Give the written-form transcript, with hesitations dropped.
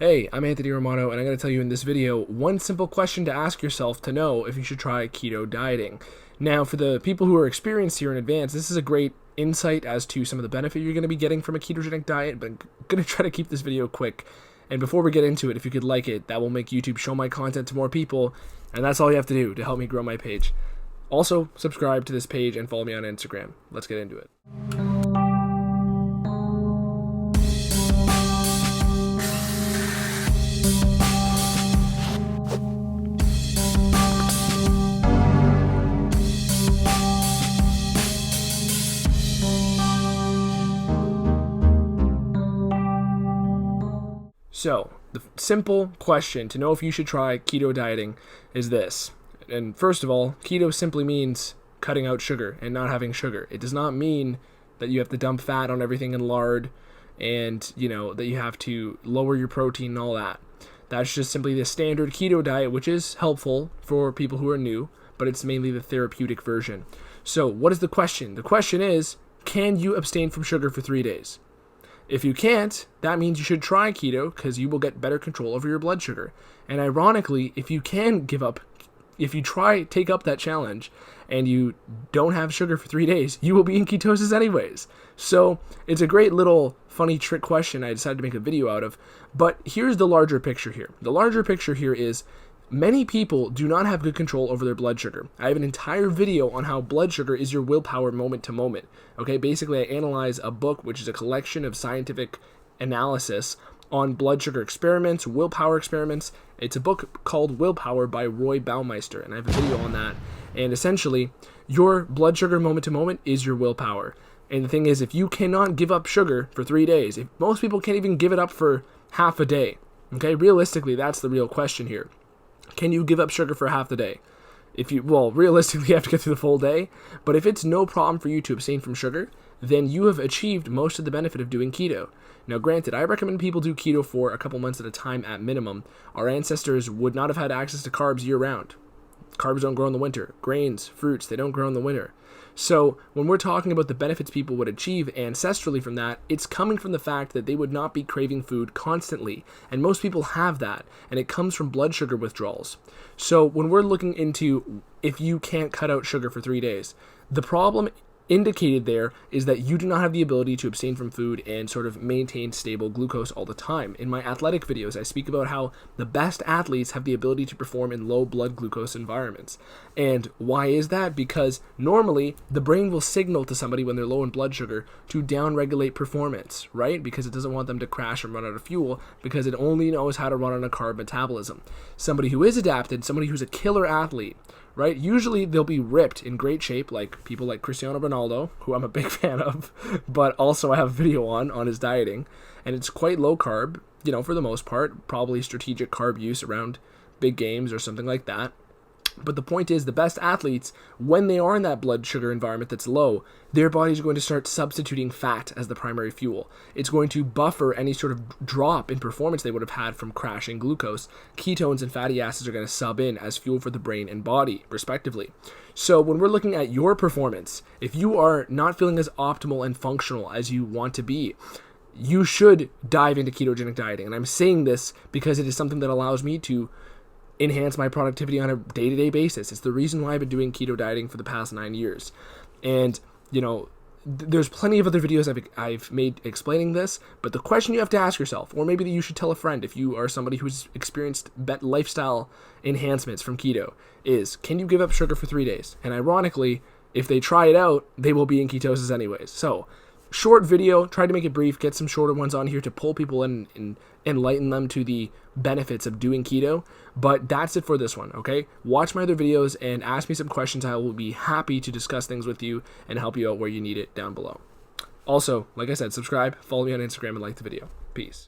Hey, I'm Anthony Romano, and I'm going to tell you in this video one simple question to ask yourself to know if you should try keto dieting. Now, for the people who are experienced here in advance, this is a great insight as to some of the benefit you're going to be getting from a ketogenic diet, but I'm going to try to keep this video quick. And before we get into it, if you could like it, that will make YouTube show my content to more people, and that's all you have to do to help me grow my page. Also, subscribe to this page and follow me on Instagram. Let's get into it. So, the simple question to know if you should try keto dieting is this. And first of all, keto simply means cutting out sugar and not having sugar. It does not mean that you have to dump fat on everything and lard and, that you have to lower your protein and all that. That's just simply the standard keto diet, which is helpful for people who are new, but it's mainly the therapeutic version. So, what is the question? The question is, can you abstain from sugar for 3 days? If you can't, that means you should try keto because you will get better control over your blood sugar. And ironically, if you can take up that challenge and you don't have sugar for 3 days, you will be in ketosis anyways. So it's a great little funny trick question I decided to make a video out of. But here's the larger picture here. The larger picture here is many people do not have good control over their blood sugar. I have an entire video on how blood sugar is your willpower moment to moment. Okay, basically I analyze a book, which is a collection of scientific analysis on blood sugar experiments, willpower experiments. It's a book called Willpower by Roy Baumeister, and I have a video on that. And essentially, your blood sugar moment to moment is your willpower. And the thing is, if you cannot give up sugar for 3 days, if most people can't even give it up for half a day, okay, realistically, that's the real question here. Can you give up sugar for half the day? Realistically, you have to get through the full day. But if it's no problem for you to abstain from sugar, then you have achieved most of the benefit of doing keto. Now, granted, I recommend people do keto for a couple months at a time at minimum. Our ancestors would not have had access to carbs year-round. Carbs don't grow in the winter. Grains, fruits, they don't grow in the winter. So when we're talking about the benefits people would achieve ancestrally from that, it's coming from the fact that they would not be craving food constantly. And most people have that, and it comes from blood sugar withdrawals. So when we're looking into if you can't cut out sugar for 3 days, the problem indicated there is that you do not have the ability to abstain from food and sort of maintain stable glucose all the time. In my athletic videos, I speak about how the best athletes have the ability to perform in low blood glucose environments. And why is that? Because normally the brain will signal to somebody when they're low in blood sugar to downregulate performance, right? Because it doesn't want them to crash and run out of fuel because it only knows how to run on a carb metabolism. Somebody who is adapted, somebody who's a killer athlete, right? Usually they'll be ripped in great shape, like people like Cristiano Ronaldo, who I'm a big fan of, but also I have a video on his dieting, and it's quite low carb, for the most part, probably strategic carb use around big games or something like that. But the point is, the best athletes, when they are in that blood sugar environment that's low, their bodies are going to start substituting fat as the primary fuel. It's going to buffer any sort of drop in performance they would have had from crashing glucose. Ketones and fatty acids are going to sub in as fuel for the brain and body, respectively. So when we're looking at your performance, if you are not feeling as optimal and functional as you want to be, you should dive into ketogenic dieting. And I'm saying this because it is something that allows me to enhance my productivity on a day-to-day basis. It's the reason why I've been doing keto dieting for the past 9 years. And, there's plenty of other videos I've made explaining this, but the question you have to ask yourself, or maybe that you should tell a friend if you are somebody who's experienced lifestyle enhancements from keto, is can you give up sugar for 3 days? And ironically, if they try it out, they will be in ketosis anyways. So, short video, try to make it brief, get some shorter ones on here to pull people in and enlighten them to the benefits of doing keto. But that's it for this one, okay? Watch my other videos and ask me some questions. I will be happy to discuss things with you and help you out where you need it down below. Also, like I said, subscribe, follow me on Instagram, and like the video. Peace.